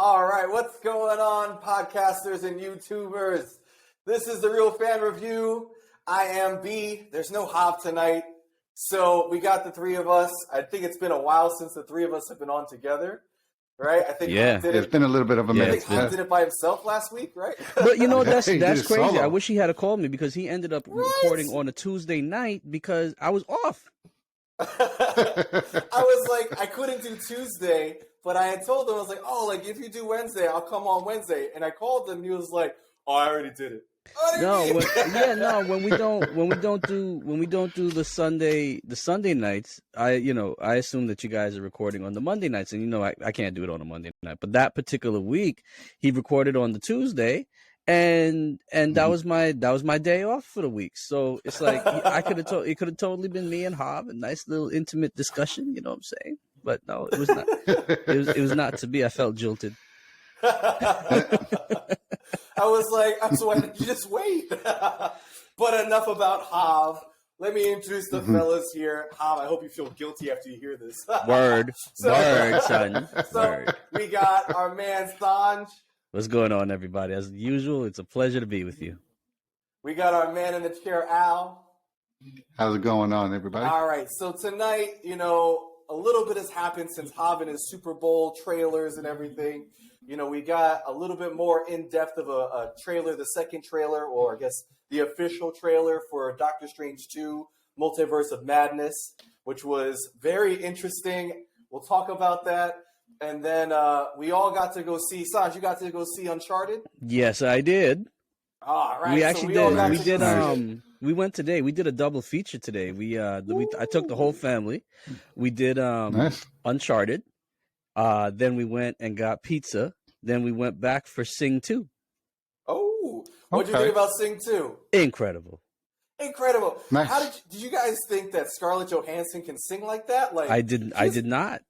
All right, what's going on, podcasters and YouTubers? This is the Real Fan Review. I am B. There's no Hob tonight, so we got the three of us. I think it's been a while since the three of us have been on together, right? I think it's been a little bit of a minute. mix. I think Hob did it by himself last week, right? But you know that's crazy. Solo. I wish he had called me because he ended up recording on a Tuesday night because I was off. I was like, I couldn't do Tuesday, but I had told him, I was like, oh, like if you do Wednesday, I'll come on Wednesday. And I called him, and he was like, oh, I already did it. When we don't do the Sunday nights, I assume that you guys are recording on the Monday nights, and I can't do it on a Monday night. But that particular week, he recorded on the Tuesday, and that was my day off for the week. So it's like it could have totally been me and Hob, a nice little intimate discussion. You know what I'm saying? But no, it was not. It was not to be. I felt jilted. I was like, so why did you just wait? But enough about Hob. Let me introduce the fellas here. Hob, I hope you feel guilty after you hear this. Word, son. Word. We got our man Sanj. What's going on, everybody? As usual, it's a pleasure to be with you. We got our man in the chair, Al. How's it going on, everybody? All right, so tonight, a little bit has happened since Hob and his Super Bowl trailers and everything. We got a little bit more in-depth of a trailer, the second trailer, or I guess the official trailer for Doctor Strange 2, Multiverse of Madness, which was very interesting. We'll talk about that. And then we all got to go see, Sanj, you got to go see Uncharted? Yes, I did. All right. We actually did. We went today. We did a double feature today. I took the whole family. We did Nice. Uncharted. Then we went and got pizza. Then we went back for Sing 2. Oh, what'd you think about Sing 2? Incredible. Nice. How did you guys think that Scarlett Johansson can sing like that? Like I did not.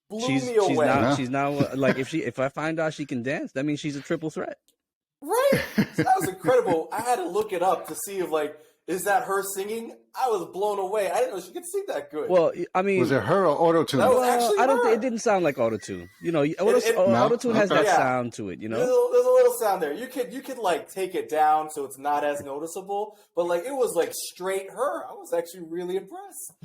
Blew me away. She's now like if I find out she can dance, that means she's a triple threat. Right. So that was incredible. I had to look it up to see if is that her singing? I was blown away. I didn't know she could sing that good. Well, I mean, was it her or auto-tune? That was actually I don't her. think it didn't sound like auto-tune. Auto-tune has that sound to it. There's a little sound there. You could take it down so it's not as noticeable. But it was straight her. I was actually really impressed.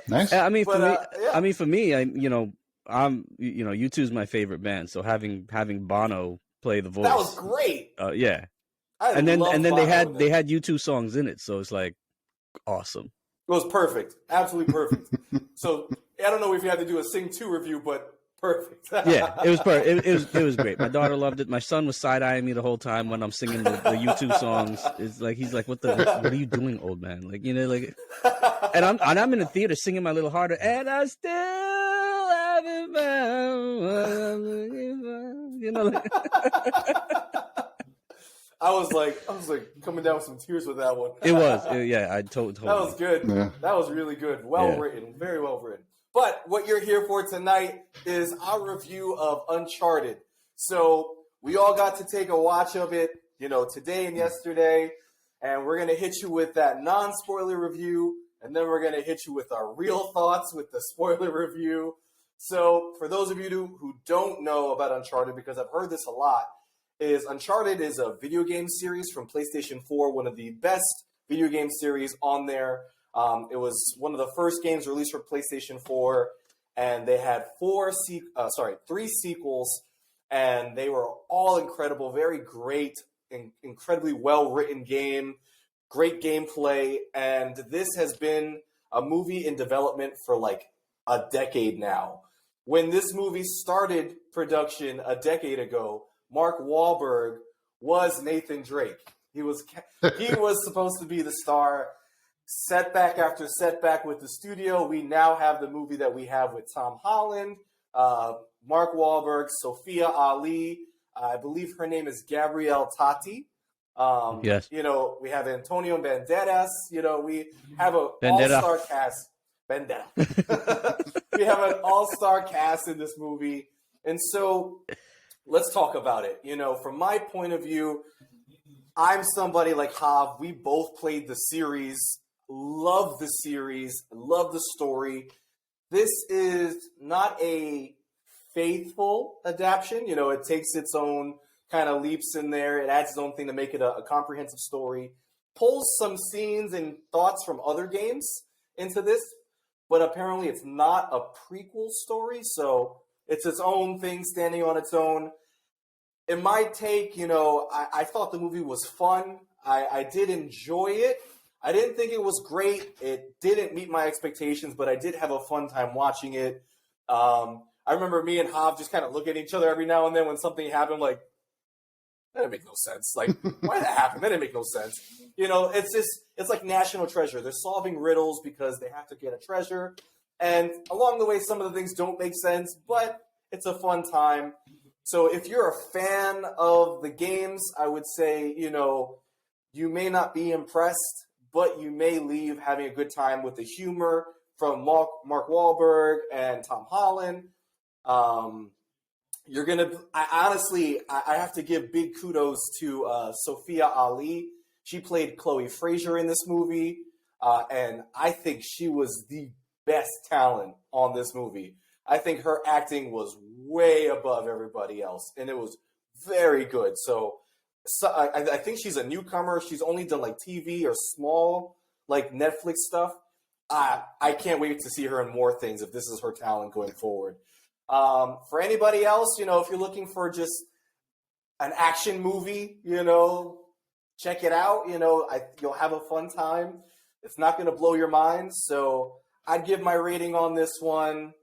Nice. I mean, for me, I'm U2's my favorite band. So having Bono play the voice, that was great. Yeah. And then they had U2 songs in it, so it's awesome. It was perfect, absolutely perfect. So I don't know if you had to do a Sing 2 review, but perfect. Yeah, it was perfect. It was great. My daughter loved it. My son was side eyeing me the whole time when I'm singing the U2 songs. It's he's like, what are you doing, old man? And I'm in the theater singing my little harder, and I still haven't found what I'm looking for. I was coming down with some tears with that one. It was, yeah. I totally. That was good. Yeah. That was really good. Well written, very well written. But what you're here for tonight is our review of Uncharted. So we all got to take a watch of it, today and yesterday, and we're gonna hit you with that non-spoiler review, and then we're gonna hit you with our real thoughts with the spoiler review. So for those of you who don't know about Uncharted, because I've heard this a lot. Uncharted is a video game series from PlayStation 4, one of the best video game series on there. It was one of the first games released for PlayStation 4, and they had 3 sequels, and they were all incredible, very great, incredibly well-written game, great gameplay, and this has been a movie in development for a decade now. When this movie started production a decade ago, Mark Wahlberg was Nathan Drake. He was supposed to be the star. Setback after setback with the studio. We now have the movie that we have with Tom Holland, Mark Wahlberg, Sophia Ali. I believe her name is Gabrielle Tati. Yes. We have Antonio Banderas. We have an all-star cast. Bandera. We have an all-star cast in this movie. And so let's talk about it. From my point of view, I'm somebody like Hob. We both played the series, love the story. This is not a faithful adaptation. You know, it takes its own kind of leaps in there. It adds its own thing to make it a comprehensive story. Pulls some scenes and thoughts from other games into this, but apparently it's not a prequel story, so it's its own thing standing on its own. In my take, you know, I thought the movie was fun. I did enjoy it. I didn't think it was great. It didn't meet my expectations, but I did have a fun time watching it. I remember me and Hav just kind of look at each other every now and then when something happened, like, that didn't make no sense. Like, why did that happen? That didn't make no sense. You know, it's like National Treasure. They're solving riddles because they have to get a treasure. And along the way, some of the things don't make sense, but it's a fun time. So if you're a fan of the games, I would say, you know, you may not be impressed, but you may leave having a good time with the humor from Mark Wahlberg and Tom Holland. You're going to – I have to give big kudos to Sophia Ali. She played Chloe Fraser in this movie, and I think she was the best talent on this movie. I think her acting was way above everybody else, and it was very good. So I think she's a newcomer. She's only done like TV or small like Netflix stuff. I can't wait to see her in more things if this is her talent going forward. For anybody else, you know, if you're looking for just an action movie, you know, check it out. You know, you'll have a fun time. It's not going to blow your mind. So I'd give my rating on this one.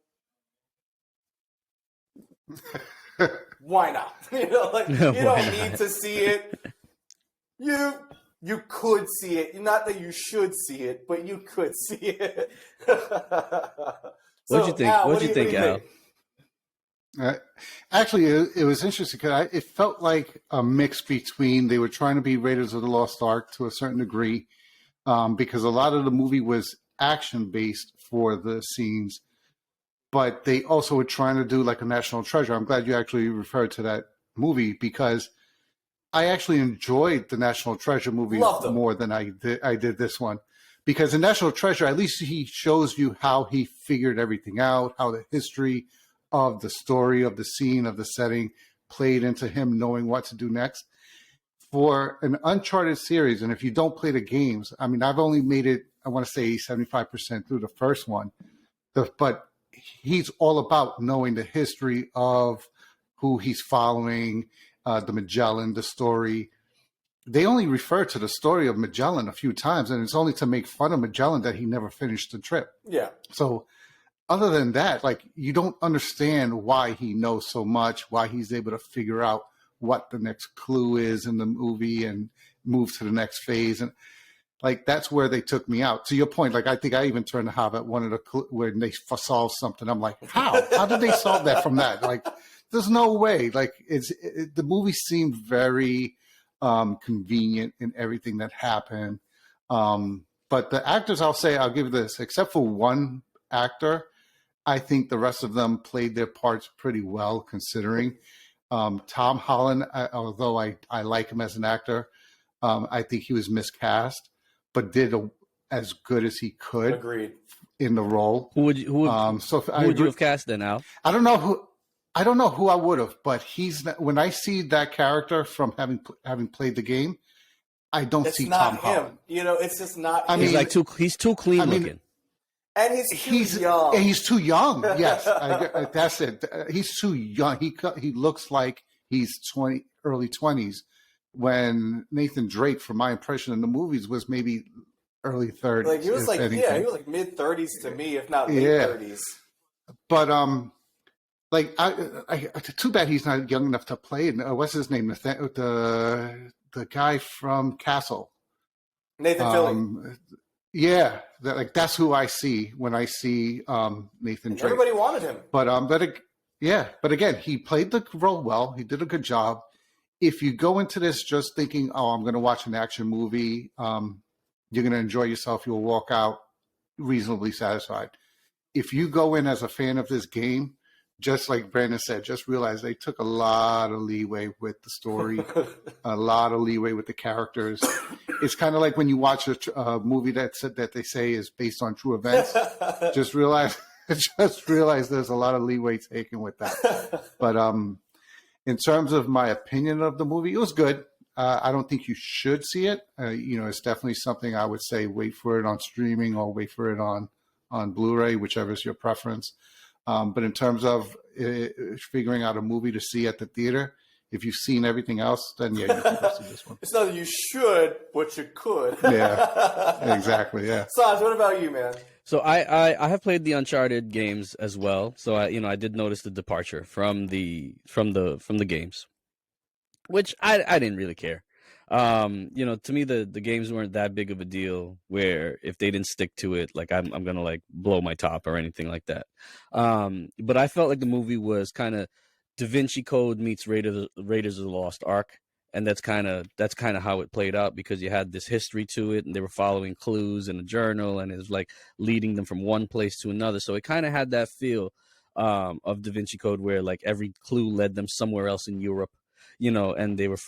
Why not? You know, like you don't need to see it. You could see it. Not that you should see it, but you could see it. What'd you think? What'd you think, Al? Actually, it was interesting because it felt like a mix between they were trying to be Raiders of the Lost Ark to a certain degree, because a lot of the movie was action based for the scenes, but they also were trying to do like a National Treasure. I'm glad you actually referred to that movie because I actually enjoyed the National Treasure movie more than I did this one. Because in National Treasure, at least he shows you how he figured everything out, how the history of the story, of the scene, of the setting played into him knowing what to do next. For an Uncharted series, and if you don't play the games, I mean, I've only made it, I want to say 75% through the first one, but he's all about knowing the history of who he's following, the Magellan, the story. They only refer to the story of Magellan a few times, and it's only to make fun of Magellan that he never finished the trip. Yeah. So other than that, like, you don't understand why he knows so much, why he's able to figure out what the next clue is in the movie and move to the next phase. And like, that's where they took me out. To your point, like, I think I even turned to have at one of the when they solve something. I'm like, how did they solve that from that? Like, there's no way. Like, the movie seemed very convenient in everything that happened. But the actors, I'll give this, except for one actor, I think the rest of them played their parts pretty well, considering. Tom Holland, although I like him as an actor, I think he was miscast, but did as good as he could. Agreed. In the role. Who would you have cast then, Al? I don't know who I would have, but when I see that character from having played the game, I don't see Tom Holland. You know, it's just not. I mean, he's too clean looking. And he's young. And he's too young. Yes, that's it. He's too young. He looks like he's early 20s. When Nathan Drake, from my impression in the movies, was maybe early 30s. Like he was he was like mid 30s to me, if not late 30s. But like, too bad he's not young enough to play. What's his name? The guy from Castle. Nathan Fillion. Yeah, that's who I see when I see Nathan Drake. Everybody wanted him, but again, he played the role well. He did a good job. If you go into this just thinking, "Oh, I'm going to watch an action movie," you're going to enjoy yourself. You'll walk out reasonably satisfied. If you go in as a fan of this game, just like Brandon said, just realize they took a lot of leeway with the story, a lot of leeway with the characters. It's kind of like when you watch a movie that they say is based on true events. Just realize just realized there's a lot of leeway taken with that. But in terms of my opinion of the movie, it was good. I don't think you should see it. It's definitely something I would say wait for it on streaming or wait for it on Blu-ray, whichever is your preference. But in terms of figuring out a movie to see at the theater, if you've seen everything else, then yeah, you can go see this one. It's not that you should, but you could. Yeah, exactly. Yeah. Sanj, what about you, man? So I have played the Uncharted games as well. So I did notice the departure from the games, which I didn't really care. To me the games weren't that big of a deal where if they didn't stick to it, like I'm gonna like blow my top or anything like that. But I felt like the movie was kind of Da Vinci Code meets Raiders of the Lost Ark. And that's kind of how it played out, because you had this history to it, and they were following clues in a journal, and it was like leading them from one place to another. So it kind of had that feel of Da Vinci Code, where like every clue led them somewhere else in Europe, and they were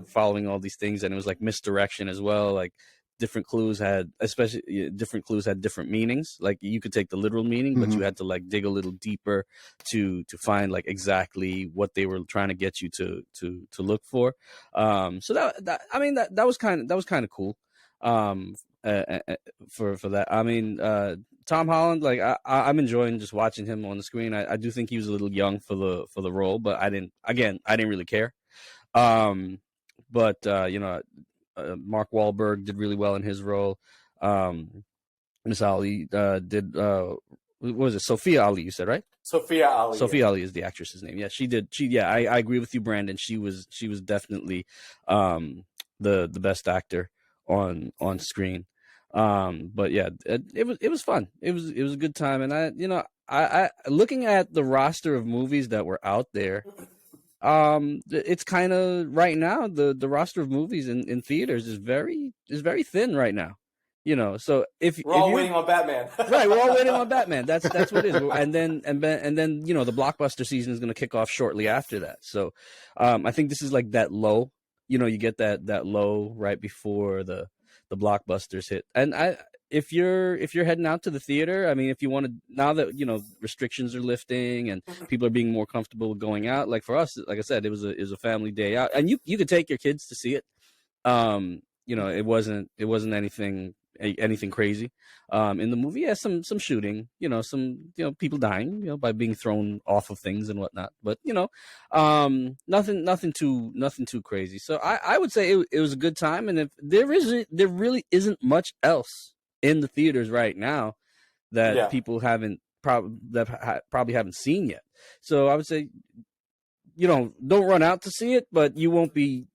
following all these things, and it was like misdirection as well. Like different clues had different meanings. Like you could take the literal meaning, but you had to like dig a little deeper to find like exactly what they were trying to get you to look for. So that was kind of cool. For that, I mean, Tom Holland, like I'm enjoying just watching him on the screen. I do think he was a little young for the role, but I didn't really care. Mark Wahlberg did really well in his role. Miss Ali did. What was it? Sophia Ali, you said, right? Sophia Ali. Sophia Ali is the actress's name. Yeah, she did. I agree with you, Brandon. She was definitely the best actor on screen. But yeah, it was fun. It was a good time, and I looking at the roster of movies that were out there. It's kind of right now the roster of movies in theaters is very thin right now, so if we're all waiting on Batman. Right, we're all waiting on Batman. That's what it is. And then the blockbuster season is going to kick off shortly after that. So I think this is like that low, you get that low right before the blockbusters hit. And if you're heading out to the theater, I mean, if you want to, now that restrictions are lifting and people are being more comfortable with going out, like for us, like I said, it was a family day out, and you could take your kids to see it. It wasn't anything crazy. In the movie, yeah, some shooting, some people dying, by being thrown off of things and whatnot, but nothing too crazy. So I would say it was a good time, and if there really isn't much else in the theaters right now that people probably haven't seen yet. So I would say, don't run out to see it, but you won't be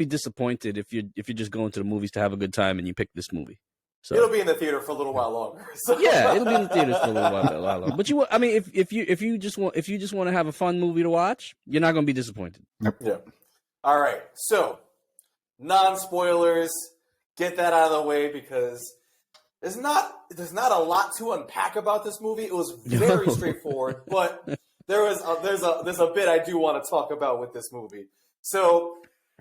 disappointed if you're just going to the movies to have a good time and you pick this movie. So it'll be in the theater for a little while longer. So. Yeah, it'll be in the theaters for a little while longer. But if you just want to have a fun movie to watch, you're not going to be disappointed. Yep. Yeah. All right. So, non-spoilers. Get that out of the way, because there's not a lot to unpack about this movie. It was very straightforward, but there's a bit I do want to talk about with this movie. So,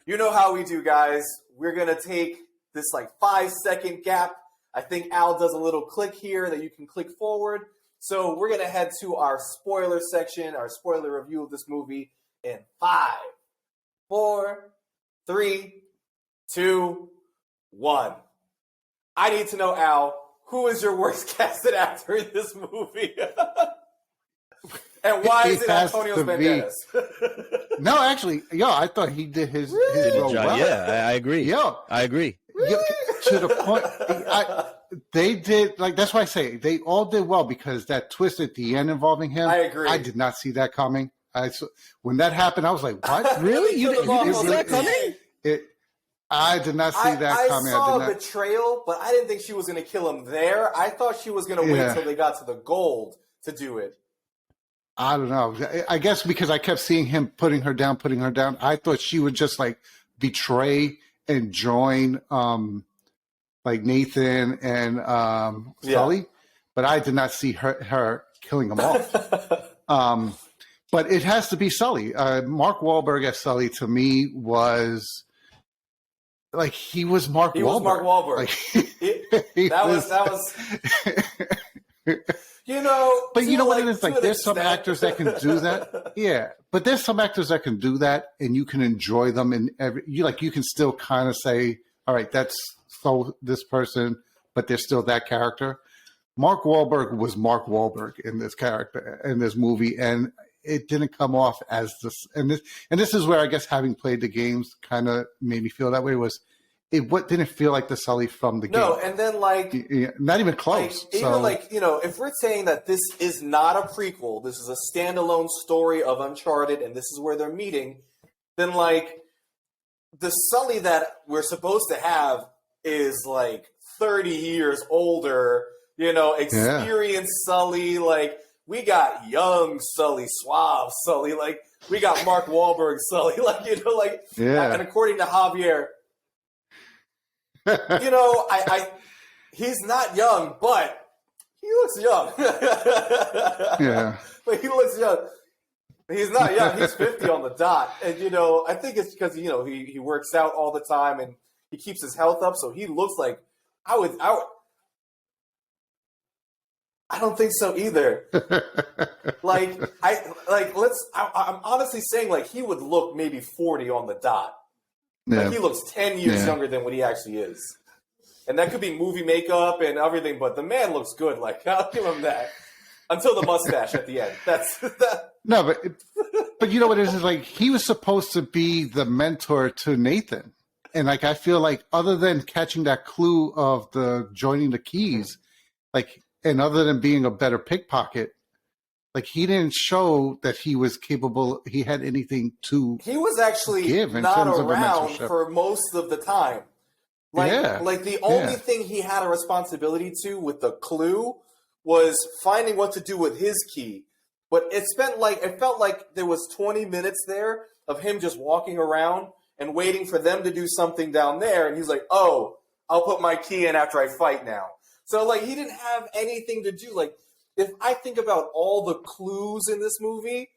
you know how we do, guys. We're gonna take this like 5-second gap. I think Al does a little click here that you can click forward. So we're gonna head to our spoiler section, our spoiler review of this movie in 5, 4, 3, 2, 1. I need to know, Al, who is your worst casted actor in this movie? And why is it Antonio Banderas? No, actually, I thought he did his role well. Yeah, I agree. Yeah, I agree. To the point, they did, like, that's why I say they all did well, because that twist at the end involving him, I agree. I did not see that coming. When that happened, I was like, what? Really? You didn't see that coming? I did not see that coming. I saw a betrayal, but I didn't think she was going to kill him there. I thought she was going to wait until they got to the gold to do it. I don't know. I guess because I kept seeing him putting her down. I thought she would just like betray and join like Nathan and Sully, but I did not see her killing them off. But it has to be Sully. Mark Wahlberg as Sully to me was like he was Mark Wahlberg. He was Mark Wahlberg. Like, that was You know, but you know what it is? to Like, an there's some extent. actors that can do that. Yeah, but there's some actors that can do that, and you can enjoy them in you can still kind of say, all right, that's this person, but they're still that character. Mark Wahlberg was Mark Wahlberg in this character in this movie, and it didn't come off as this. And this is where I guess having played the games kind of made me feel that way. What didn't feel like the Sully from the game? No, and then not even close. If we're saying that this is not a prequel, this is a standalone story of Uncharted, and this is where they're meeting, then the Sully that we're supposed to have is 30 years older. Experienced Sully. We got young Sully, suave Sully. We got Mark Wahlberg Sully. And according to Javier. He's not young, but he looks young. Yeah. But he looks young. He's not young. He's 50 on the dot. And, I think it's because, he works out all the time and he keeps his health up. So he looks like I don't think so either. I'm honestly saying he would look maybe 40 on the dot. Yeah. He looks 10 years younger than what he actually is. And that could be movie makeup and everything, but the man looks good. I'll give him that. Until the mustache at the end. That's that. No, but you know what it is? He was supposed to be the mentor to Nathan. And I feel other than catching that clue of the joining the keys, and other than being a better pickpocket, he didn't show that he was capable. He had anything to. He was actually give in not terms around of for most of the time. The only thing he had a responsibility to with the clue was finding what to do with his key. But it felt like there was 20 minutes there of him just walking around and waiting for them to do something down there. And he's like, "Oh, I'll put my key in after I fight now." So he didn't have anything to do. If I think about all the clues in this movie,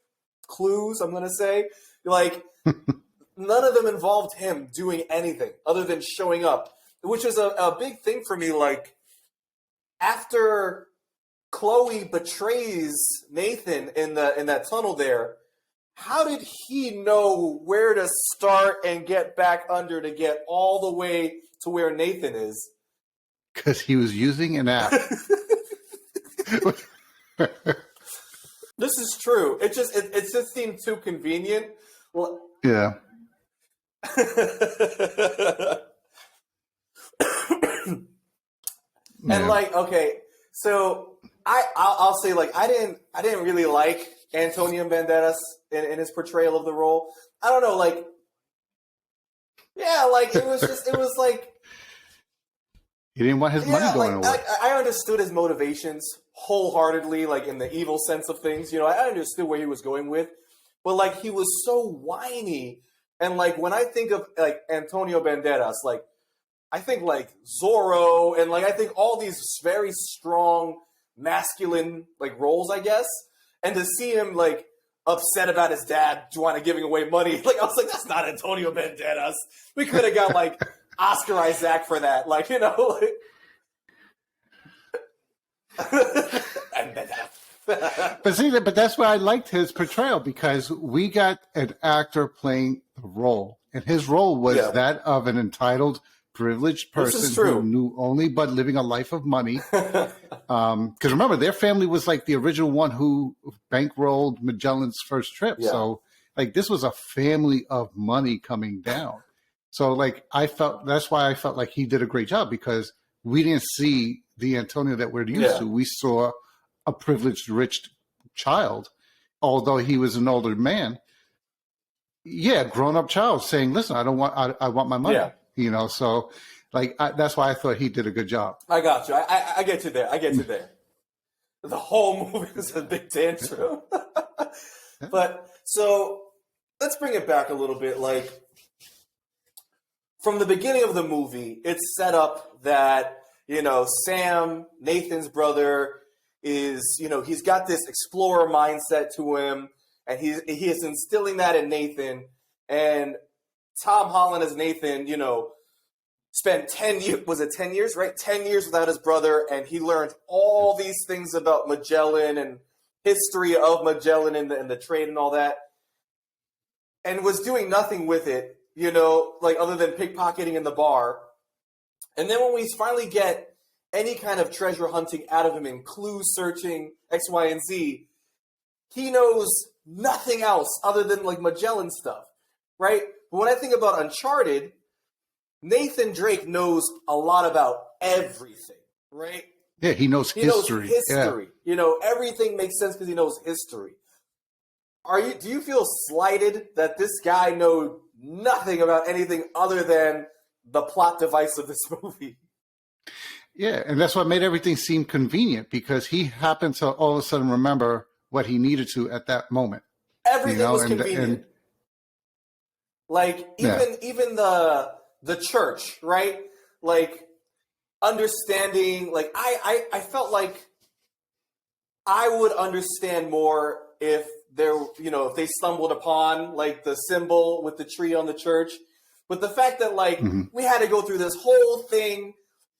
I'm going to say, none of them involved him doing anything other than showing up, which is a big thing for me. After Chloe betrays Nathan in that tunnel there, how did he know where to start and get back under to get all the way to where Nathan is? Because he was using an app. This is true. It just seemed too convenient. Well, yeah. And okay, so I'll say I didn't really like Antonio Banderas in his portrayal of the role. I don't know, it was he didn't want his money going away. I understood his motivations wholeheartedly, in the evil sense of things. I understood where he was going with, but he was so whiny. And when I think of Antonio Banderas, I think Zorro, and I think all these very strong masculine roles, I guess. And to see him upset about his dad giving away money, I was like, that's not Antonio Banderas. We could have got Oscar Isaac for that, But that's why I liked his portrayal, because we got an actor playing the role, and his role was that of an entitled, privileged person who knew only but living a life of money. Because remember, their family was the original one who bankrolled Magellan's first trip. Yeah. So this was a family of money coming down. So that's why I felt he did a great job, because we didn't see the Antonio that we're used to. We saw a privileged, rich child, although he was an older man. Yeah, grown-up child saying, "Listen, I want my money." Yeah. So that's why I thought he did a good job. I got you. I get you there. I get you there. The whole movie was a big tantrum. But so let's bring it back a little bit. From the beginning of the movie, it's set up that, Sam, Nathan's brother, is, he's got this explorer mindset to him, and he is instilling that in Nathan. And Tom Holland as Nathan, spent 10 years, was it 10 years, right? 10 years without his brother, and he learned all these things about Magellan and history of Magellan and the trade and all that, and was doing nothing with it, like other than pickpocketing in the bar. And then when we finally get any kind of treasure hunting out of him and clue searching X, Y, and Z, he knows nothing else other than like Magellan stuff, right? But when I think about Uncharted, Nathan Drake knows a lot about everything, right? Yeah, he knows history. Knows history. Yeah. Everything makes sense because he knows history. Do you feel slighted that this guy knows nothing about anything other than the plot device of this movie? Yeah, and that's what made everything seem convenient, because he happened to all of a sudden remember what he needed to at that moment. Everything was convenient. Like even the church, right? Like understanding, like I felt like I would understand more if if they stumbled upon like the symbol with the tree on the church. But the fact that we had to go through this whole thing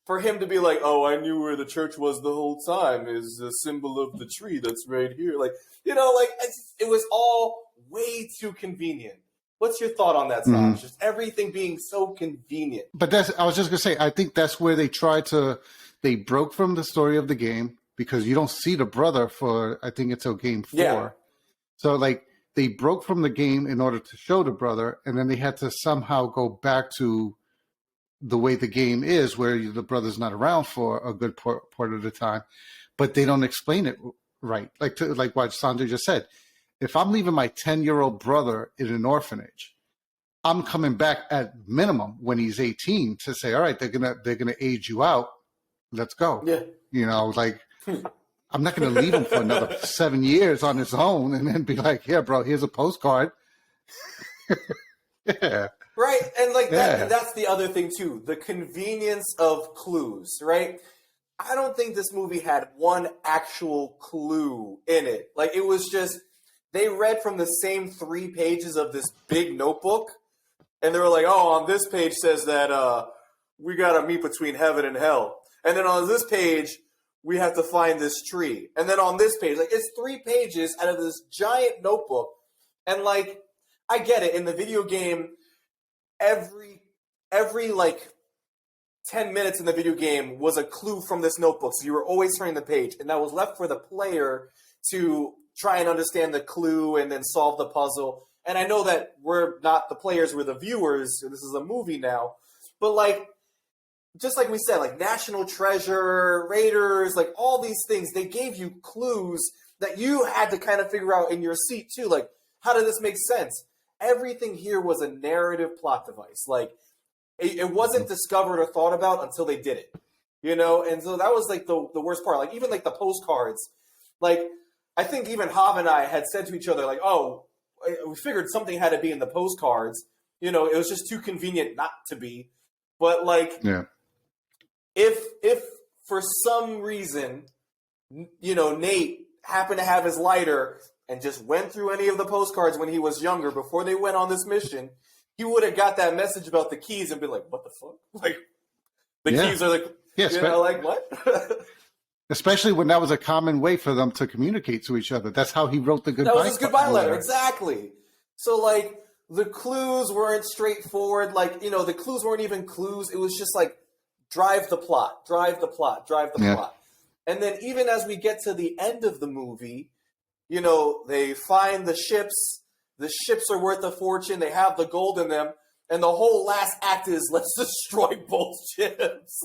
for him to be like, oh, I knew where the church was the whole time, is the symbol of the tree that's right here. Like, it was all way too convenient. What's your thought on that, Sanj? Just everything being so convenient. But I was just going to say, I think that's where they broke from the story of the game, because you don't see the brother for, I think it's game 4. Yeah. So they broke from the game in order to show the brother, and then they had to somehow go back to the way the game is, where the brother's not around for a good part of the time, but they don't explain it right. Like what Sandra just said, if I'm leaving my 10-year-old brother in an orphanage, I'm coming back at minimum when he's 18 to say, all right, they're gonna age you out. Let's go. Yeah. I'm not going to leave him for another 7 years on his own and then be like, yeah, bro, here's a postcard. Yeah. Right. And that's the other thing too, the convenience of clues, right? I don't think this movie had one actual clue in it. Like, it was just, they read from the same 3 pages of this big notebook, and they were like, oh, on this page says that we got to meet between heaven and hell. And then on this page, we have to find this tree. And then on this page, it's 3 pages out of this giant notebook. And I get it. In the video game, every 10 minutes in the video game was a clue from this notebook. So you were always turning the page. And that was left for the player to try and understand the clue and then solve the puzzle. And I know that we're not the players, we're the viewers. This is a movie now. But just like we said, National Treasure, Raiders, all these things, they gave you clues that you had to kind of figure out in your seat too. How did this make sense? Everything here was a narrative plot device. It wasn't discovered or thought about until they did it, And so that was the worst part. Even the postcards, I think even Hav and I had said to each other, oh, we figured something had to be in the postcards. It was just too convenient not to be. But yeah. If for some reason, Nate happened to have his lighter and just went through any of the postcards when he was younger before they went on this mission, he would have got that message about the keys and been like, what the fuck? The keys are what? Especially when that was a common way for them to communicate to each other. That's how he wrote the goodbye letter. That was his goodbye letter, exactly. So, the clues weren't straightforward. The clues weren't even clues. It was just drive the plot, drive the plot, drive the plot. And then even as we get to the end of the movie, they find the ships. The ships are worth a fortune. They have the gold in them. And the whole last act is, let's destroy both ships.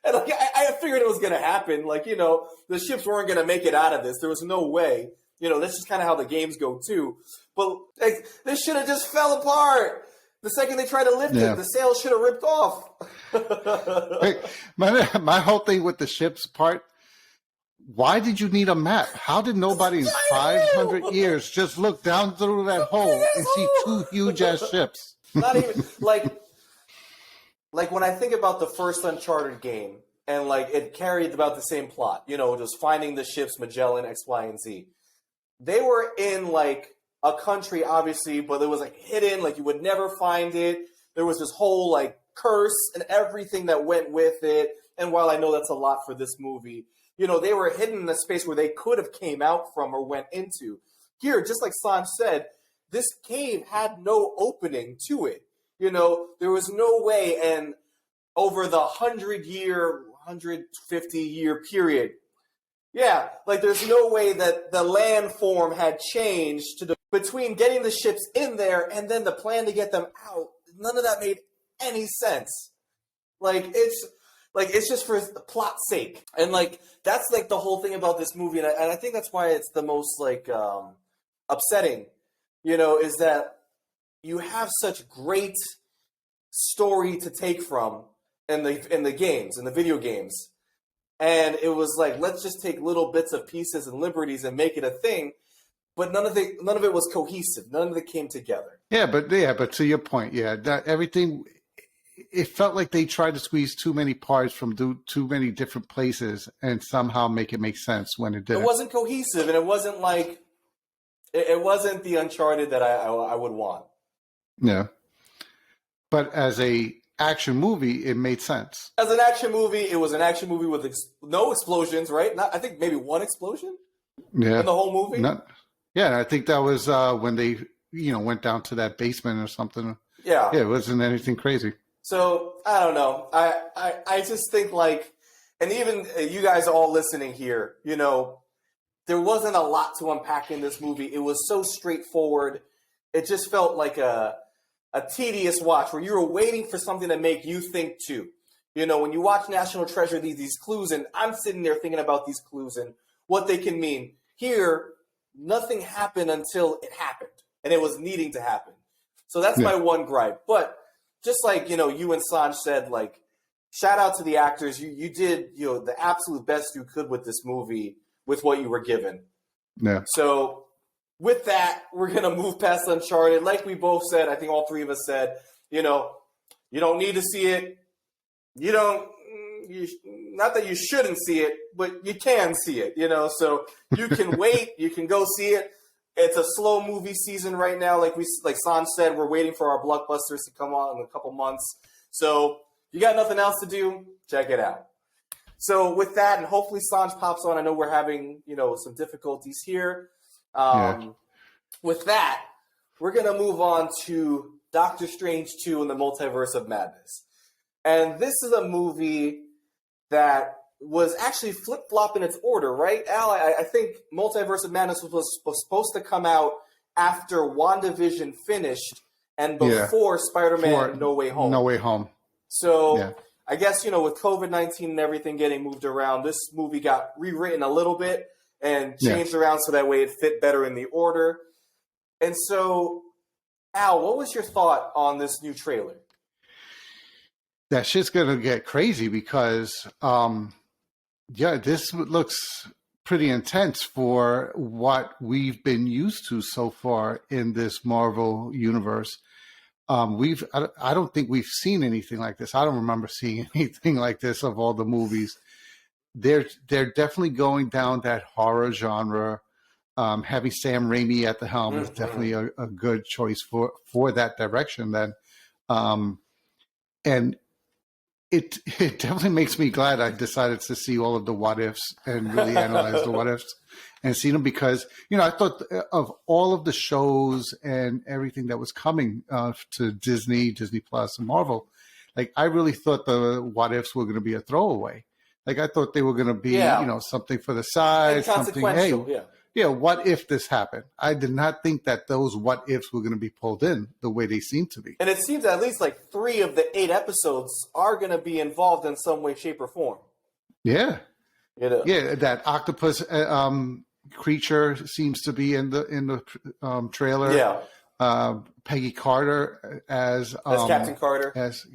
And I figured it was going to happen. The ships weren't going to make it out of this. There was no way. That's just kind of how the games go too. But this should have just fell apart. The second they tried to lift it, the sails should have ripped off. My whole thing with the ships part, why did you need a map? How did nobody in 500 years just look down through that hole and see 2 huge-ass ships? Not even, when I think about the first Uncharted game, and, it carried about the same plot, just finding the ships, Magellan, X, Y, and Z. They were in, a country, obviously, but it was, hidden, you would never find it. There was this whole, curse and everything that went with it. And while I know that's a lot for this movie, you know, they were hidden in a space where they could have came out from or went into. Here, just like Sanj said, this cave had no opening to it. You know, there was no way, and over the 150-year period, yeah, like there's no way that the landform had changed between getting the ships in there and then the plan to get them out. None of that made any sense. It's just for the plot's sake. And like that's like the whole thing about this movie, and I think that's why it's the most like upsetting, you know, is that you have such great story to take from in the games, in the video games. And it was like, let's just take little bits of pieces and liberties and make it a thing. But none of it was cohesive. None of it came together. Yeah, but to your point, that everything, it felt like they tried to squeeze too many parts from too many different places and somehow make it make sense when it didn't. It wasn't cohesive, and it wasn't like it wasn't the Uncharted that I would want. Yeah, but as a action movie, it made sense. As an action movie, it was an action movie with no explosions, right? I think maybe one explosion. Yeah, in the whole movie. Yeah, I think that was when they went down to that basement or something. Yeah, it wasn't anything crazy. So I don't know. I just think like, and even you guys all listening here, you know, there wasn't a lot to unpack in this movie. It was so straightforward. It just felt like a tedious watch where you were waiting for something to make you think too. You know, when you watch National Treasure, these clues, and I'm sitting there thinking about these clues and what they can mean. Here, nothing happened until it happened, and it was needing to happen. So that's my one gripe. But just like, you know, you and Sanj said, like, shout out to the actors. You did, you know, the absolute best you could with this movie with what you were given. Yeah. So with that, we're going to move past Uncharted. Like we both said, I think all three of us said, you know, you don't need to see it. Not that you shouldn't see it, but you can see it, you know, so you can wait, you can go see it. It's a slow movie season right now. Like Sanj said, we're waiting for our blockbusters to come out in a couple months. So you got nothing else to do, check it out. So with that, and hopefully Sanj pops on. I know we're having, you know, some difficulties here. With that, we're going to move on to Doctor Strange 2 in the Multiverse of Madness. And this is a movie that was actually flip-flop in its order, right, Al? I think Multiverse of Madness was supposed to come out after WandaVision finished and before Spider-Man No Way Home. No Way Home. So I guess, you know, with COVID-19 and everything getting moved around, this movie got rewritten a little bit and changed around so that way it fit better in the order. And so, Al, what was your thought on this new trailer? That shit's going to get crazy because, this looks pretty intense for what we've been used to so far in this Marvel universe. I don't think we've seen anything like this. I don't remember seeing anything like this of all the movies. They're definitely going down that horror genre. Having Sam Raimi at the helm is definitely a good choice for that direction then. And it definitely makes me glad I decided to see all of the what ifs and really analyze the what ifs and see them because, you know, I thought of all of the shows and everything that was coming to Disney Plus and Marvel, like I really thought the what ifs were going to be a throwaway. Like I thought they were going to be, you know, something for the side, something, hey, what if this happened? I did not think that those what ifs were going to be pulled in the way they seem to be. And it seems at least like 3 of the 8 episodes are going to be involved in some way, shape, or form. Yeah. You know? Yeah, that octopus creature seems to be in the trailer. Yeah. Peggy Carter as Captain Carter.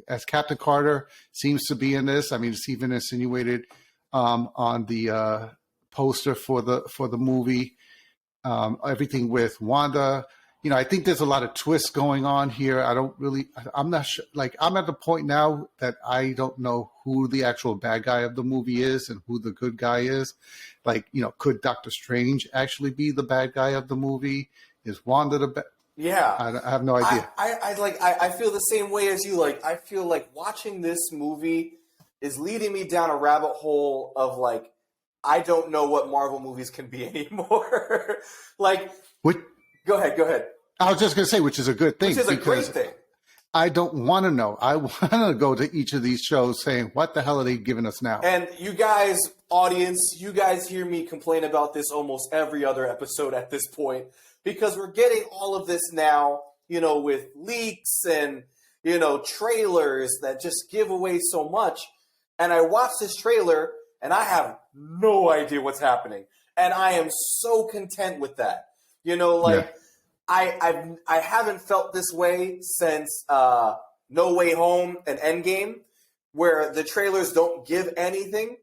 As Captain Carter seems to be in this. I mean, it's even insinuated on the poster for the movie. Everything with Wanda. You know, I think there's a lot of twists going on here. I'm not sure. Like, I'm at the point now that I don't know who the actual bad guy of the movie is and who the good guy is. Like, you know, could Doctor Strange actually be the bad guy of the movie? Is Wanda the bad? Yeah. I have no idea. I feel the same way as you. Like, I feel like watching this movie is leading me down a rabbit hole of like, I don't know what Marvel movies can be anymore. Like, go ahead. I was just going to say, which is a good thing. Which is a great thing. I don't want to know. I want to go to each of these shows saying, what the hell are they giving us now? And you guys, audience, you guys hear me complain about this almost every other episode at this point, because we're getting all of this now, you know, with leaks and, you know, trailers that just give away so much. And I watched this trailer and I have no idea what's happening. And I am so content with that. You know, like, yeah. I haven't felt this way since No Way Home and Endgame, where the trailers don't give anything.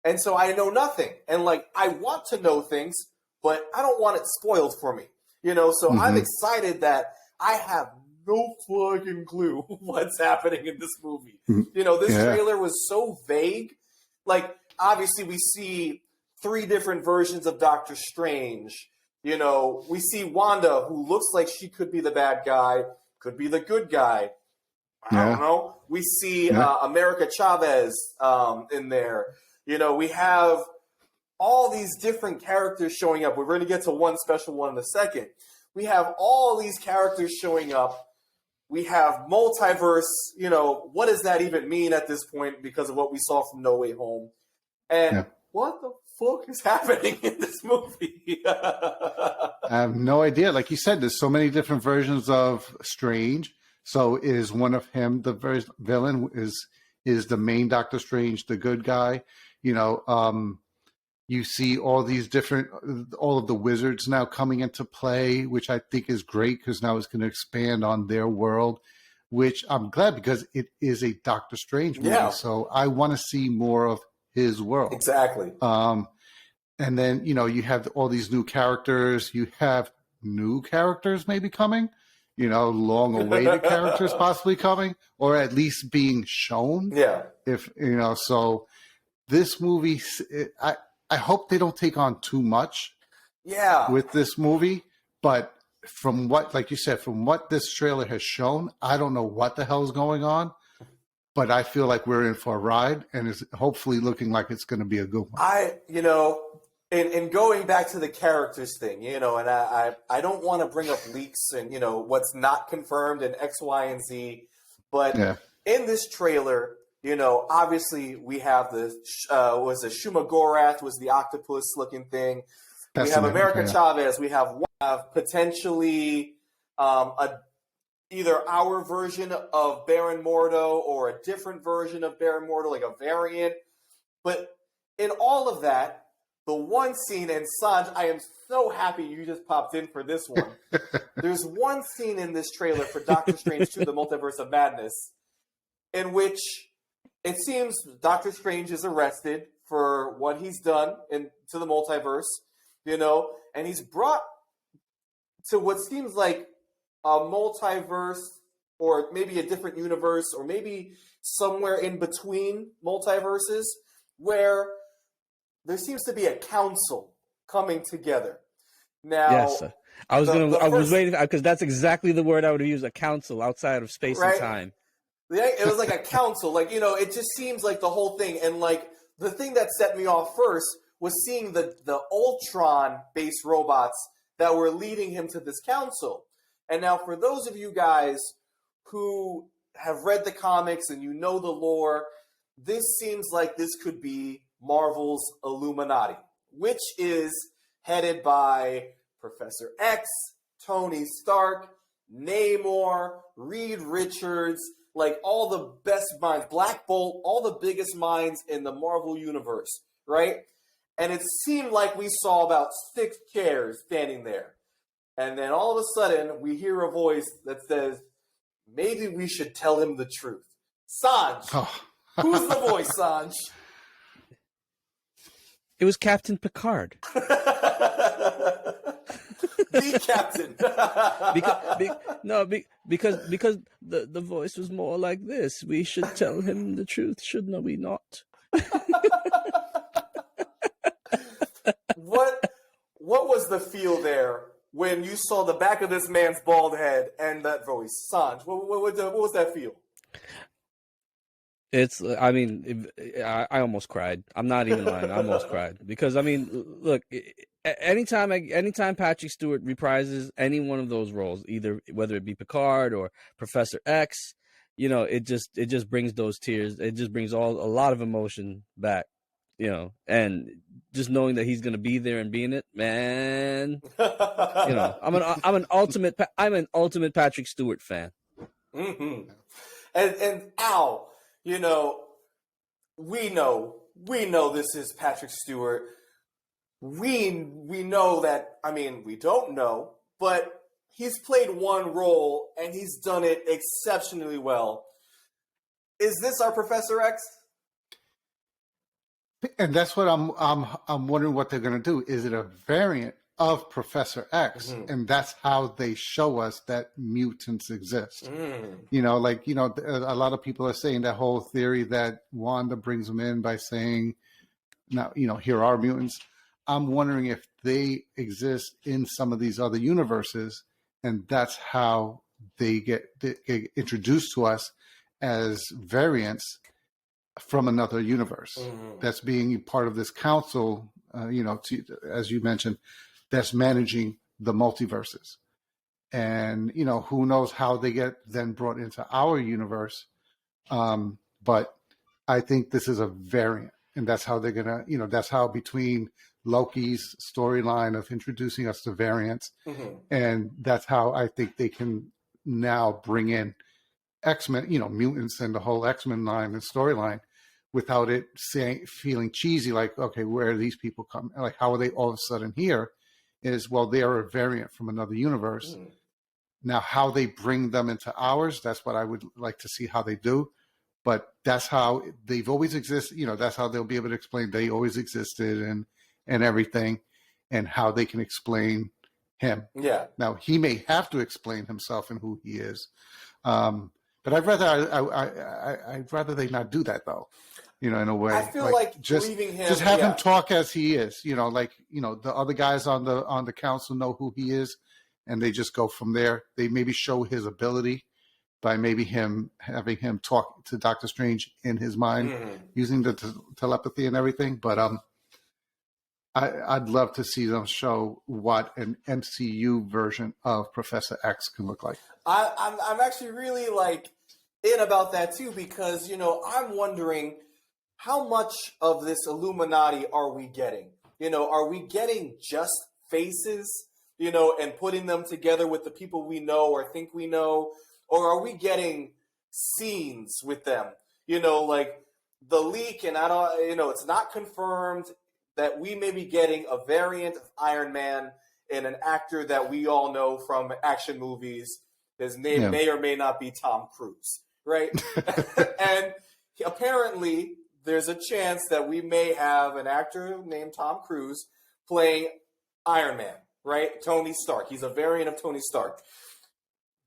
And so I know nothing. And, like, I want to know things, but I don't want it spoiled for me. You know, so I'm excited that I have no fucking clue what's happening in this movie. You know, this trailer was so vague. Like, obviously we see 3 different versions of Doctor Strange. You know, we see Wanda, who looks like she could be the bad guy, could be the good guy. I don't know. We see America Chavez in there. You know, we have all these different characters showing up. We're going to get to one special one in a second. We have all these characters showing up. We have multiverse. You know, what does that even mean at this point because of what we saw from No Way Home? And what the fuck is happening in this movie? I have no idea. Like you said, there's so many different versions of Strange. So is one of him the villain? Is the main Doctor Strange the good guy? You know, you see all of the wizards now coming into play, which I think is great because now it's going to expand on their world, which I'm glad because it is a Doctor Strange movie. Yeah. So I want to see more of his world. Exactly. And then, you know, you have all these new characters. You have new characters maybe coming, you know, long-awaited characters possibly coming, or at least being shown. Yeah. If, you know, so this movie, I hope they don't take on too much with this movie. But from what, like you said, from what this trailer has shown, I don't know what the hell is going on. But I feel like we're in for a ride, and it's hopefully looking like it's going to be a good one. You know, in going back to the characters thing, you know, and I don't want to bring up leaks and, you know, what's not confirmed and X, Y, and Z. But in this trailer, you know, obviously we have was it Shuma Gorath was the octopus-looking thing. We have America Chavez. We have potentially either our version of Baron Mordo or a different version of Baron Mordo, like a variant. But in all of that, the one scene, and Sanj, I am so happy you just popped in for this one. There's one scene in this trailer for Doctor Strange 2, The Multiverse of Madness, in which it seems Doctor Strange is arrested for what he's done to the multiverse, you know, and he's brought to what seems like a multiverse, or maybe a different universe, or maybe somewhere in between multiverses, where there seems to be a council coming together. Now, yes, I was waiting because that's exactly the word I would have used, a council outside of space and time. It was like a council, like, you know, it just seems like the whole thing. And like the thing that set me off first was seeing the Ultron-based robots that were leading him to this council. And now for those of you guys who have read the comics and you know the lore, this seems like this could be Marvel's Illuminati, which is headed by Professor X, Tony Stark, Namor, Reed Richards, like all the best minds, Black Bolt, all the biggest minds in the Marvel universe, right? And it seemed like we saw about 6 chairs standing there. And then all of a sudden, we hear a voice that says, maybe we should tell him the truth. Sanj. Who's the voice, Sanj? It was Captain Picard. The captain. because the voice was more like this. We should tell him the truth, shouldn't we not? What was the feel there when you saw the back of this man's bald head and that voice, Sanj? What was that feel? I mean, I almost cried. I'm not even lying. I almost cried because I mean, look, anytime Patrick Stewart reprises any one of those roles, either whether it be Picard or Professor X, it just brings those tears. It just brings a lot of emotion back, and just knowing that he's gonna be there and be in it, man. I'm an ultimate Patrick Stewart fan. Mm-hmm. And Al. We know this is Patrick Stewart. We know that, I mean, we don't know, but he's played one role and he's done it exceptionally well. Is this our Professor X? And that's what I'm wondering what they're going to do. Is it a variant of Professor X? Mm-hmm. And that's how they show us that mutants exist. Mm. A lot of people are saying that whole theory that Wanda brings them in by saying, now, here are mutants. I'm wondering if they exist in some of these other universes, and that's how they get introduced to us as variants from another universe. Mm-hmm. That's being part of this council, as you mentioned, that's managing the multiverses. And, who knows how they get then brought into our universe. But I think this is a variant, and that's how they're going to, that's how between Loki's storyline of introducing us to variants, mm-hmm. and that's how I think they can now bring in X-Men, mutants and the whole X-Men line and storyline without it feeling cheesy, like, okay, where are these people come? Like, how are they all of a sudden here? Is, well, they are a variant from another universe. Mm. Now, how they bring them into ours, that's what I would like to see how they do. But that's how they've always existed. That's how they'll be able to explain they always existed and everything, and how they can explain him. Yeah. Now, he may have to explain himself and who he is. But I'd rather they not do that, though. In a way, I feel like just leaving him, just have him talk as he is. The other guys on the council know who he is, and they just go from there. They maybe show his ability by maybe having him talk to Doctor Strange in his mind, using the telepathy and everything. But I'd love to see them show what an MCU version of Professor X can look like. I'm actually really in about that too, because I'm wondering, how much of this Illuminati are we getting? Are we getting just faces, and putting them together with the people we know or think we know? Or are we getting scenes with them? Like the leak, and I don't, it's not confirmed that we may be getting a variant of Iron Man and an actor that we all know from action movies. His name may or may not be Tom Cruise, right? And apparently, there's a chance that we may have an actor named Tom Cruise playing Iron Man, right? Tony Stark. He's a variant of Tony Stark.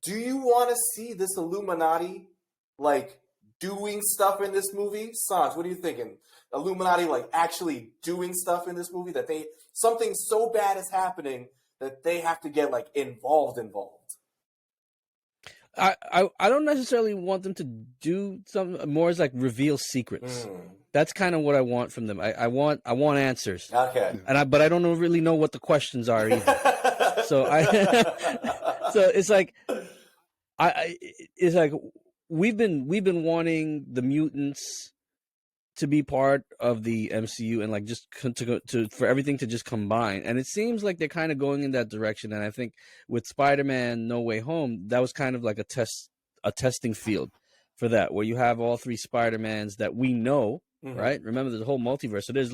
Do you want to see this Illuminati, doing stuff in this movie? Sanj, what are you thinking? Illuminati, actually doing stuff in this movie, that something so bad is happening that they have to get, involved. I don't necessarily want them to do something more as reveal secrets. That's kind of what I want from them. I want answers. Okay. But I don't really know what the questions are either. So it's like we've been wanting the mutants to be part of the MCU and just for everything to just combine, and it seems like they're kind of going in that direction. And I think with Spider-Man No Way Home, that was kind of like a testing field for that, where you have all three Spider-Mans that we know, right? Remember, there's a whole multiverse, so there's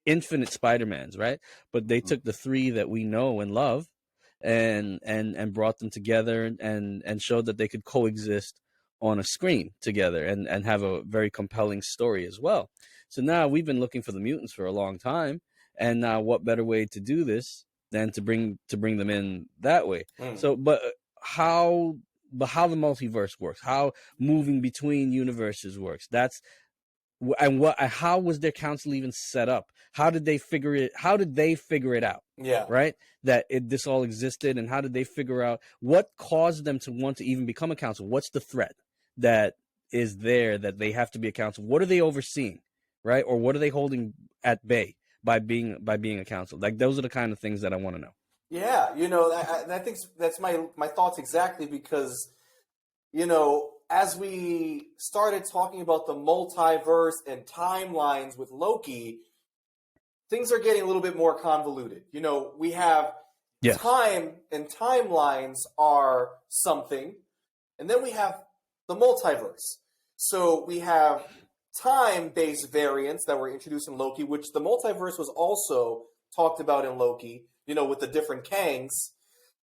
infinite Spider-Mans, right? But they took the three that we know and love and brought them together and showed that they could coexist on a screen together and have a very compelling story as well. So now we've been looking for the mutants for a long time, and now what better way to do this than to bring them in that way? So, but how the multiverse works, how moving between universes works, that's and how was their council even set up? How did they figure it out? Yeah. Right, that this all existed, and how did they figure out what caused them to want to even become a council? What's the threat that is there that they have to be a council? What are they overseeing, right? Or what are they holding at bay by being a council? Like, those are the kind of things that I want to know. Yeah, I think that's my thoughts exactly, because as we started talking about the multiverse and timelines with Loki, things are getting a little bit more convoluted. We have time, and timelines are something, and then we have the multiverse. So we have time-based variants that were introduced in Loki, which the multiverse was also talked about in Loki, with the different Kangs.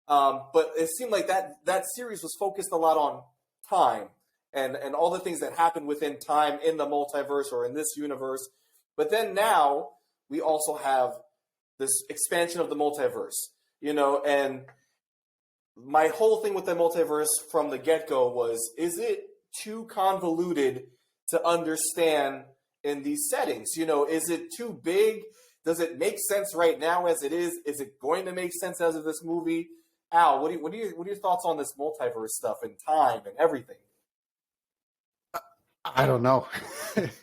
But it seemed like that series was focused a lot on time and all the things that happen within time in the multiverse or in this universe. But then now we also have this expansion of the multiverse, and my whole thing with the multiverse from the get-go was, is it too convoluted to understand in these settings? Is it too big? Does it make sense right now as it is? Is it going to make sense as of this movie? Al, what are your thoughts on this multiverse stuff and time and everything? I don't know.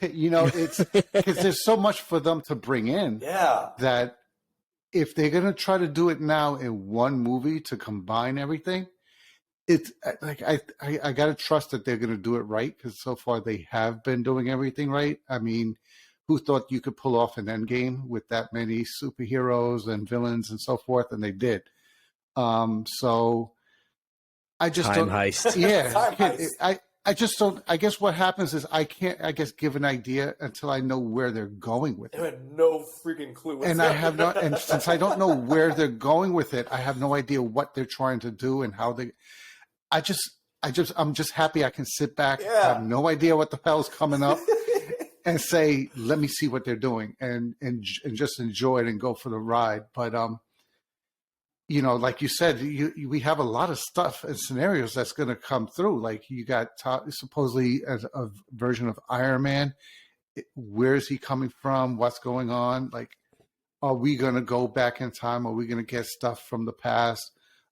It's because there's so much for them to bring in. Yeah. That if they're going to try to do it now in one movie to combine everything, it's like I got to trust that they're going to do it right, because so far they have been doing everything right. I mean, who thought you could pull off an Endgame with that many superheroes and villains and so forth? And they did. So I just Time don't. heist. Yeah, Time heist. I just don't. I guess what happens is I can't, I guess, give an idea until I know where they're going with it. I had no freaking clue. And I have not. And since I don't know where they're going with it, I have no idea what they're trying to do and how they. I'm just happy I can sit back, have no idea what the hell's coming up, and say, let me see what they're doing, and just enjoy it and go for the ride. But like you said, we have a lot of stuff and scenarios that's going to come through. Like, you got supposedly a version of Iron Man. Where is he coming from? What's going on? Like, are we going to go back in time? Are we going to get stuff from the past?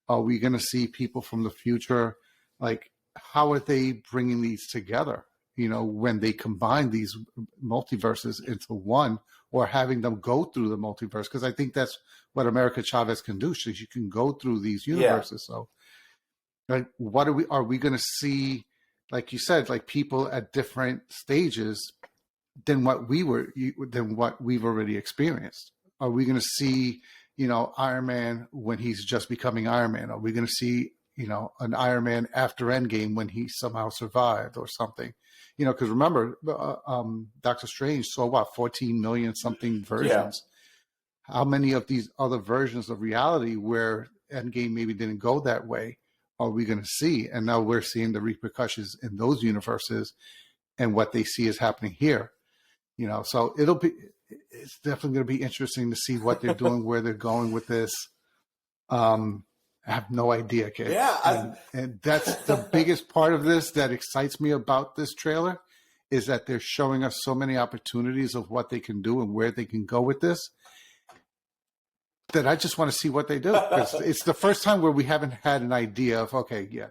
Are we going to see people from the future? Like, how are they bringing these together? When they combine these multiverses into one, or having them go through the multiverse, because I think that's what America Chavez can do. She can go through these universes. Yeah. So, like, what are we going to see? Like you said, like, people at different stages than what we've already experienced. Are we going to see, Iron Man when he's just becoming Iron Man? Are we going to see, an Iron Man after Endgame when he somehow survived or something? Because remember, Doctor Strange saw 14 million something versions. Yeah. How many of these other versions of reality where Endgame maybe didn't go that way are we going to see? And now we're seeing the repercussions in those universes and what they see is happening here. So it's definitely going to be interesting to see what they're doing, where they're going with this. I have no idea, kid. Yeah. And that's the biggest part of this that excites me about this trailer, is that they're showing us so many opportunities of what they can do and where they can go with this, that I just want to see what they do. Because it's the first time where we haven't had an idea of, okay, yeah,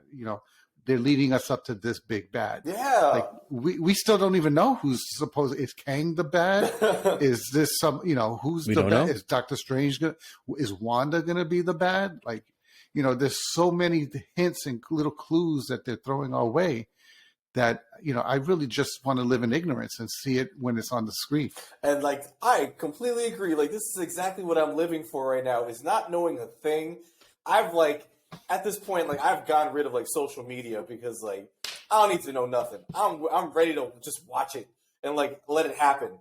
they're leading us up to this big bad. Yeah. Like, we still don't even know who's supposed. Is Kang the bad? Is this who's we the don't bad? know. Is Doctor Strange is Wanda gonna be the bad? Like, there's so many hints and little clues that they're throwing our way that, I really just want to live in ignorance and see it when it's on the screen. And like, I completely agree. Like, this is exactly what I'm living for right now, is not knowing a thing. At this point, like, I've gotten rid of like social media, because like, I don't need to know nothing. I'm ready to just watch it and like let it happen.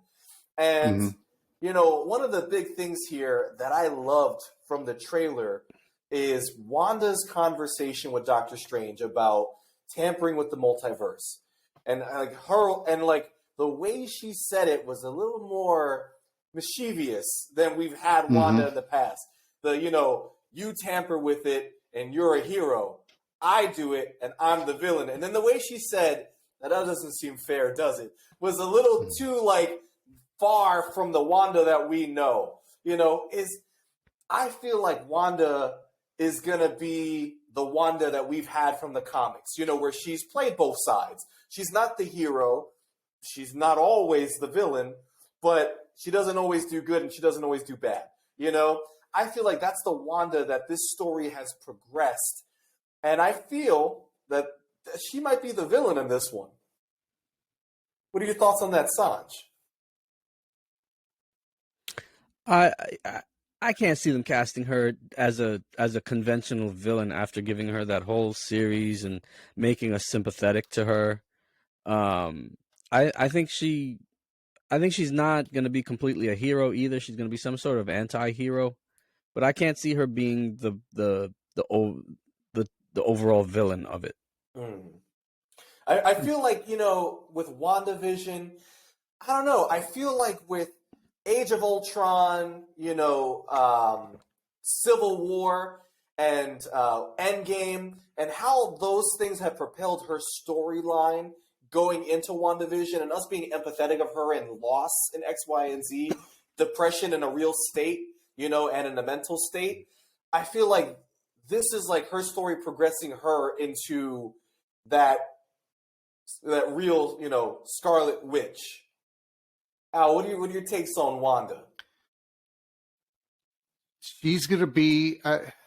And one of the big things here that I loved from the trailer is Wanda's conversation with Doctor Strange about tampering with the multiverse, and like the way she said it was a little more mischievous than we've had Wanda in the past. You tamper with it and you're a hero. I do it and I'm the villain. And then the way she said, That doesn't seem fair, does it? Was a little too like far from the Wanda that we know. I feel like Wanda is gonna be the Wanda that we've had from the comics, where she's played both sides. She's not the hero, she's not always the villain, but she doesn't always do good and she doesn't always do bad. I feel like that's the Wanda that this story has progressed. And I feel that she might be the villain in this one. What are your thoughts on that, Sanj? I can't see them casting her as a conventional villain after giving her that whole series and making us sympathetic to her. I think she's not going to be completely a hero either. She's going to be some sort of anti-hero, but I can't see her being the overall villain of it. I feel like, with WandaVision, I don't know. I feel like with Age of Ultron, Civil War, and Endgame, and how those things have propelled her storyline going into WandaVision, and us being empathetic of her and loss in X, Y, and Z, depression in a real state, and in a mental state. I feel like this is like her story progressing her into that real, Scarlet Witch. Al, what are your takes on Wanda? She's going to be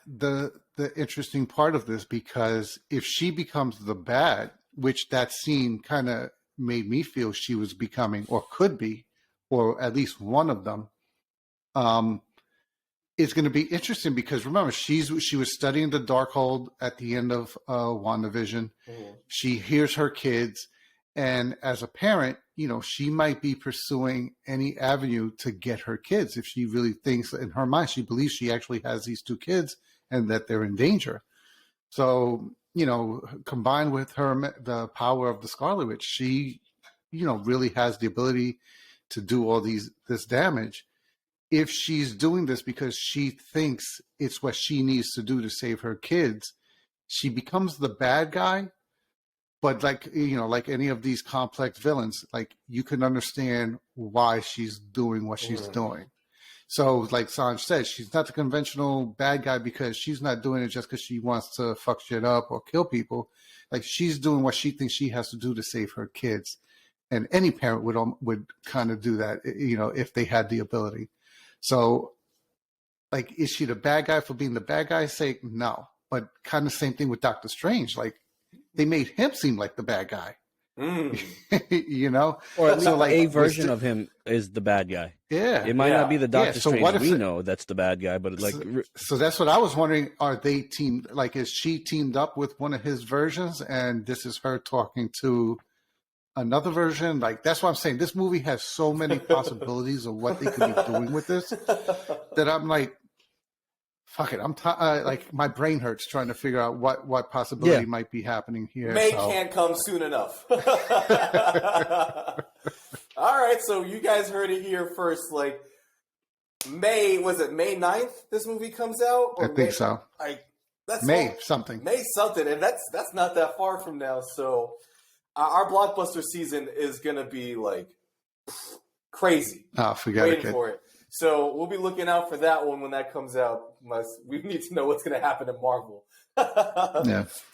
the interesting part of this, because if she becomes the bad, which that scene kind of made me feel she was becoming, or could be, or at least one of them, it's going to be interesting because remember, she was studying the Darkhold at the end of WandaVision. Mm-hmm. She hears her kids, and as a parent, she might be pursuing any avenue to get her kids if she really thinks in her mind, she believes she actually has these two kids and that they're in danger. So, combined with the power of the Scarlet Witch, she, really has the ability to do all this damage. If she's doing this because she thinks it's what she needs to do to save her kids, she becomes the bad guy. But like any of these complex villains, like you can understand why she's doing what she's doing. So like Sanj said, she's not the conventional bad guy because she's not doing it just because she wants to fuck shit up or kill people. Like she's doing what she thinks she has to do to save her kids. And any parent would kind of do that, if they had the ability. So like, is she the bad guy for being the bad guy's sake? No. But kind of same thing with Doctor Strange. Like, they made him seem like the bad guy, or at least a version of him is the bad guy. Yeah, it might not be the Doctor Strange we know that's the bad guy, but so that's what I was wondering. Are they teamed? Like, is she teamed up with one of his versions, and this is her talking to another version? Like, that's what I'm saying. This movie has so many possibilities of what they could be doing with this that I'm like, fuck it. I'm like, my brain hurts trying to figure out what possibility might be happening here. May can't come soon enough. All right, so you guys heard it here first. Like, May 9th this movie comes out? Or I think so. That's May something, and that's not that far from now. So our blockbuster season is gonna be like crazy. Oh, forget waiting for it. So we'll be looking out for that one when that comes out. We need to know what's going to happen in Marvel.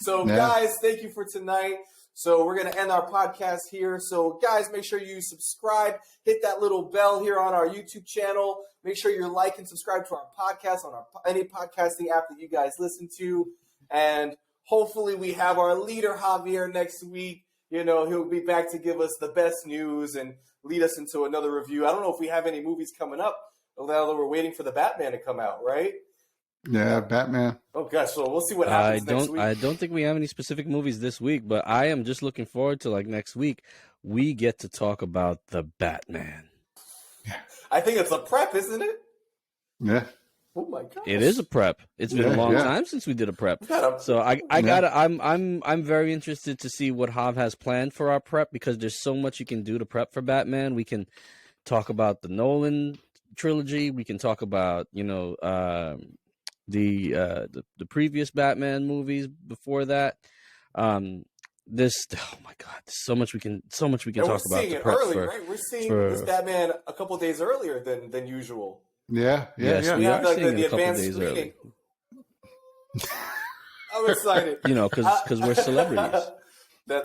So, guys, thank you for tonight. So we're going to end our podcast here. So, guys, make sure you subscribe. Hit that little bell here on our YouTube channel. Make sure you like and subscribe to our podcast on any podcasting app that you guys listen to. And hopefully we have our leader, Javier, next week. He'll be back to give us the best news and lead us into another review. I don't know if we have any movies coming up, although we're waiting for the Batman to come out, right? Yeah, Batman. Oh, gosh. So we'll see what happens next week. I don't think we have any specific movies this week, but I am just looking forward to, like, next week, we get to talk about the Batman. Yeah. I think it's a prep, isn't it? Yeah. Oh my god! It is a prep. It's been a long time since we did a prep. So I'm very interested to see what Hav has planned for our prep, because there's so much you can do to prep for Batman. We can talk about the Nolan trilogy. We can talk about the previous Batman movies before that. oh my god, there's so much we can And talk we're about. seeing To it prep early, for, right? We're seeing for this Batman a couple days earlier than usual. Yeah, yes, yeah. we have are like seeing the it a couple advanced days screening. early. I'm excited. You know, because we're celebrities.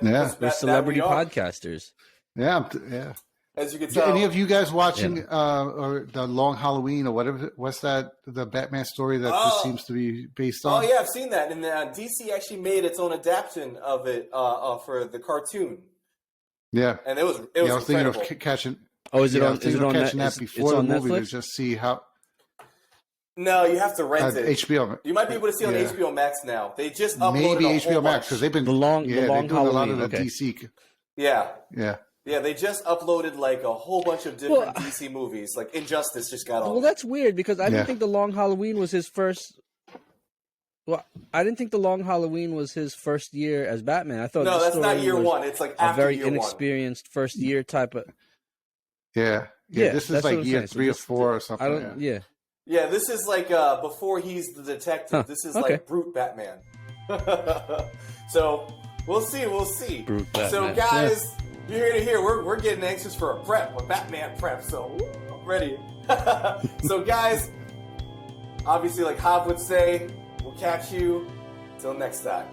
Yeah. We're celebrity we are. podcasters. Yeah, yeah. As you can Did tell. any of you guys watching or the Long Halloween or whatever? What's that? The Batman story that this seems to be based on? Oh yeah, I've seen that. And DC actually made its own adaptation of it for the cartoon. Yeah, And it was I was thinking incredible. of catching. Oh, is it I on? was Is thinking it of on? catching that before it's the on movie to Netflix? just see how No, you have to rent it. HBO. You might be able to see it on Yeah. HBO Max now. They just uploaded Maybe a HBO whole Max bunch. because they've been The long they're doing a lot of Halloween, the okay. DC. Yeah. Yeah, Yeah, they just uploaded like a whole bunch of different DC movies. Like Injustice just got on. Well, that's weird because I Yeah. didn't think the Long Halloween was his first. Well, I didn't think the Long Halloween was his first year as Batman. I thought No, the that's not story year was one. It's like a after very year inexperienced first year type of. yeah. This is that's what like I'm year saying. So 3 or this- 4 or something. I don't. Yeah. one. Yeah, this is like before he's the detective. Huh, This is okay. like brute Batman. So we'll see. We'll see. Brute So Batman. guys, you're here to hear. We're getting anxious for a Batman prep. So I'm ready. So guys, obviously, like Hav would say, we'll catch you till next time.